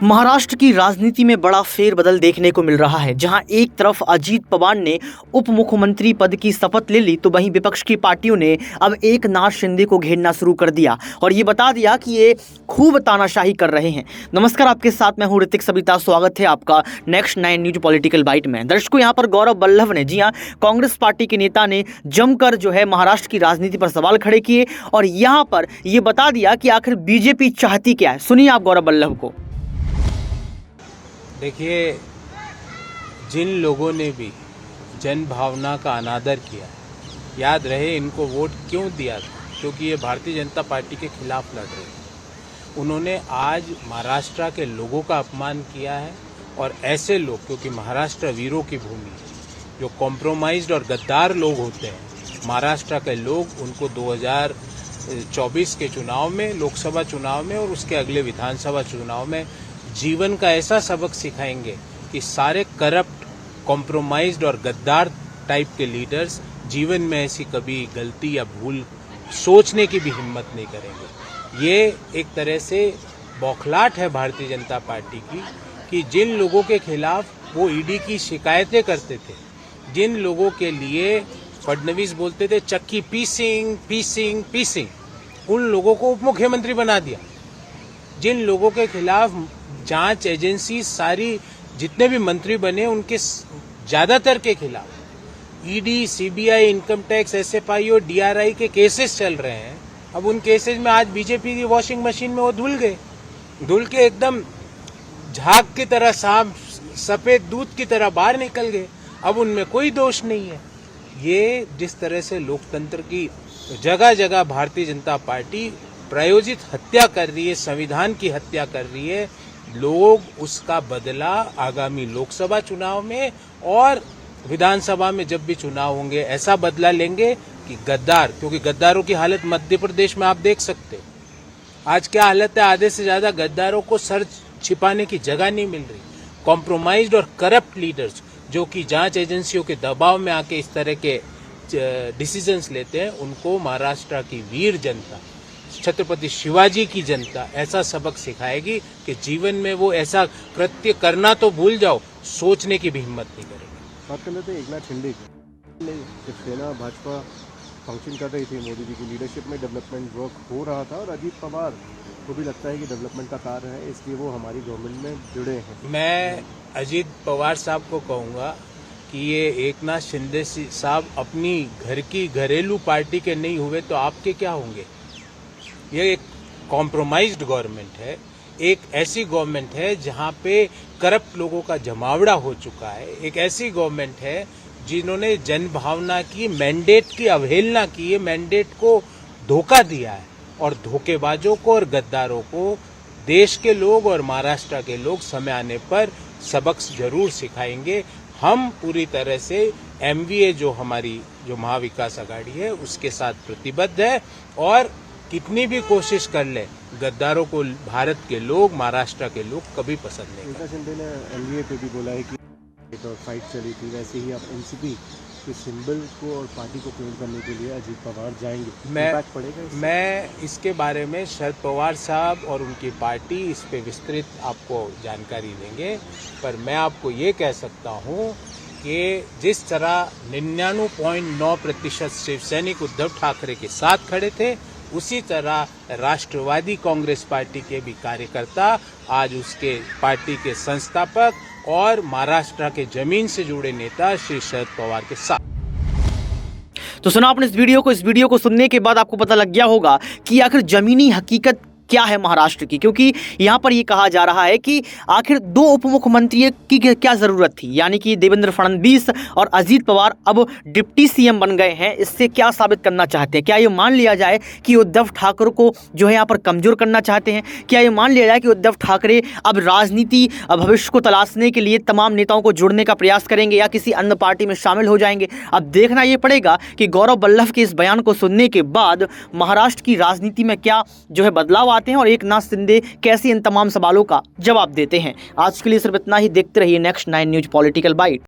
महाराष्ट्र की राजनीति में बड़ा फेरबदल देखने को मिल रहा है, जहां एक तरफ अजीत पवार ने उप मुख्यमंत्री पद की शपथ ले ली, तो वहीं विपक्ष की पार्टियों ने अब एकनाथ शिंदे को घेरना शुरू कर दिया और ये बता दिया कि ये खूब तानाशाही कर रहे हैं। नमस्कार, आपके साथ मैं हूं ऋतिक सविता। स्वागत है आपका नेक्स्ट 9 न्यूज पॉलिटिकल बाइट में। दर्शकों, यहाँ पर गौरव वल्लभ ने, जी हाँ, कांग्रेस पार्टी के नेता ने जमकर जो है महाराष्ट्र की राजनीति पर सवाल खड़े किए और यहाँ पर ये बता दिया कि आखिर बीजेपी चाहती क्या है। सुनिए आप गौरव वल्लभ को। देखिए, जिन लोगों ने भी जन भावना का अनादर किया, याद रहे इनको वोट क्यों दिया था, क्योंकि ये भारतीय जनता पार्टी के खिलाफ लड़ रहे थे। उन्होंने आज महाराष्ट्र के लोगों का अपमान किया है और ऐसे लोग, क्योंकि महाराष्ट्र वीरों की भूमि है, जो कॉम्प्रोमाइज्ड और गद्दार लोग होते हैं, महाराष्ट्र के लोग उनको 2024 के चुनाव में, लोकसभा चुनाव में और उसके अगले विधानसभा चुनाव में जीवन का ऐसा सबक सिखाएंगे कि सारे करप्ट, कॉम्प्रोमाइज्ड और गद्दार टाइप के लीडर्स जीवन में ऐसी कभी गलती या भूल सोचने की भी हिम्मत नहीं करेंगे। ये एक तरह से बौखलाहट है भारतीय जनता पार्टी की कि जिन लोगों के खिलाफ वो ईडी की शिकायतें करते थे, जिन लोगों के लिए फडणवीस बोलते थे चक्की पीसिंग पीसिंग पीसिंग, उन लोगों को उप मुख्यमंत्री बना दिया। जिन लोगों के खिलाफ जांच एजेंसी सारी, जितने भी मंत्री बने उनके ज्यादातर के खिलाफ ED, CBI, income tax, SFI और डीआरआई के केसेस चल रहे हैं, अब उन केसेस में आज बीजेपी की वॉशिंग मशीन में वो धुल गए, धुल के एकदम झाग की तरह, साफ सफेद दूध की तरह बाहर निकल गए। अब उनमें कोई दोष नहीं है। ये जिस तरह से लोकतंत्र की जगह जगह भारतीय जनता पार्टी प्रायोजित हत्या कर रही है, संविधान की हत्या कर रही है, लोग उसका बदला आगामी लोकसभा चुनाव में और विधानसभा में जब भी चुनाव होंगे ऐसा बदला लेंगे कि गद्दार, क्योंकि गद्दारों की हालत मध्य प्रदेश में आप देख सकते हो आज क्या हालत है। आधे से ज्यादा गद्दारों को सर छिपाने की जगह नहीं मिल रही। कॉम्प्रोमाइज्ड और करप्ट लीडर्स जो कि जांच एजेंसियों के दबाव में आके इस तरह के डिसीजंस लेते हैं, उनको महाराष्ट्र की वीर जनता, छत्रपति शिवाजी की जनता ऐसा सबक सिखाएगी कि जीवन में वो ऐसा कृत्य करना तो भूल जाओ, सोचने की भी हिम्मत नहीं करेगी। बात कर लेते हैं एकनाथ शिंदे की। जब सेना भाजपा फंक्शन कर रही थी, मोदी जी की लीडरशिप में डेवलपमेंट वर्क हो रहा था और अजीत पवार को भी लगता है कि डेवलपमेंट का कार्य है, इसलिए वो हमारी गवर्नमेंट में जुड़े हैं। मैं अजीत पवार साहब को कहूँगा कि ये एकनाथ शिंदे साहब अपनी घर की घरेलू पार्टी के नहीं हुए तो आपके क्या होंगे। ये एक कॉम्प्रोमाइज्ड गवर्नमेंट है, एक ऐसी गवर्नमेंट है जहां पे करप्ट लोगों का जमावड़ा हो चुका है, एक ऐसी गवर्नमेंट है जिन्होंने जन भावना की, मैंडेट की अवहेलना की है, मैंडेट को धोखा दिया है और धोखेबाजों को और गद्दारों को देश के लोग और महाराष्ट्र के लोग समय आने पर सबक जरूर सिखाएंगे। हम पूरी तरह से एमवीए जो हमारी जो महाविकास आघाड़ी है उसके साथ प्रतिबद्ध है और कितनी भी कोशिश कर ले, गद्दारों को भारत के लोग, महाराष्ट्र के लोग कभी पसंद नहीं। एकनाथ शिंदे ने एमवीए पे भी बोला है कि तो फाइट चली थी, वैसे ही आप एनसीपी के सिंबल को और पार्टी को क्लेम करने के लिए अजीत पवार जाएंगे, इम्पैक्ट पड़ेगा? मैं इसके बारे में शरद पवार साहब और उनकी पार्टी इस पे विस्तृत आपको जानकारी देंगे, पर मैं आपको ये कह सकता हूँ कि जिस तरह 99.9% शिवसैनिक उद्धव ठाकरे के साथ खड़े थे, उसी तरह राष्ट्रवादी कांग्रेस पार्टी के भी कार्यकर्ता आज उसके पार्टी के संस्थापक और महाराष्ट्र के जमीन से जुड़े नेता श्री शरद पवार के साथ। तो सुना आपने इस वीडियो को सुनने के बाद आपको पता लग गया होगा कि आखिर जमीनी हकीकत क्या है महाराष्ट्र की, क्योंकि यहाँ पर ये कहा जा रहा है कि आखिर दो उप मुख्यमंत्री की क्या जरूरत थी, यानी कि देवेंद्र फडणवीस और अजीत पवार अब डिप्टी सीएम बन गए हैं। इससे क्या साबित करना चाहते हैं? क्या ये मान लिया जाए कि उद्धव ठाकरे को जो है यहाँ पर कमजोर करना चाहते हैं? क्या ये मान लिया जाए कि उद्धव ठाकरे अब राजनीति भविष्य को तलाशने के लिए तमाम नेताओं को जोड़ने का प्रयास करेंगे या किसी अन्य पार्टी में शामिल हो जाएंगे? अब देखना ये पड़ेगा कि गौरव वल्लभ के इस बयान को सुनने के बाद महाराष्ट्र की राजनीति में क्या जो है बदलाव आते हैं और एकनाथ शिंदे कैसे इन तमाम सवालों का जवाब देते हैं। आज के लिए सिर्फ इतना ही। देखते रहिए नेक्स्ट 9 न्यूज पॉलिटिकल बाइट।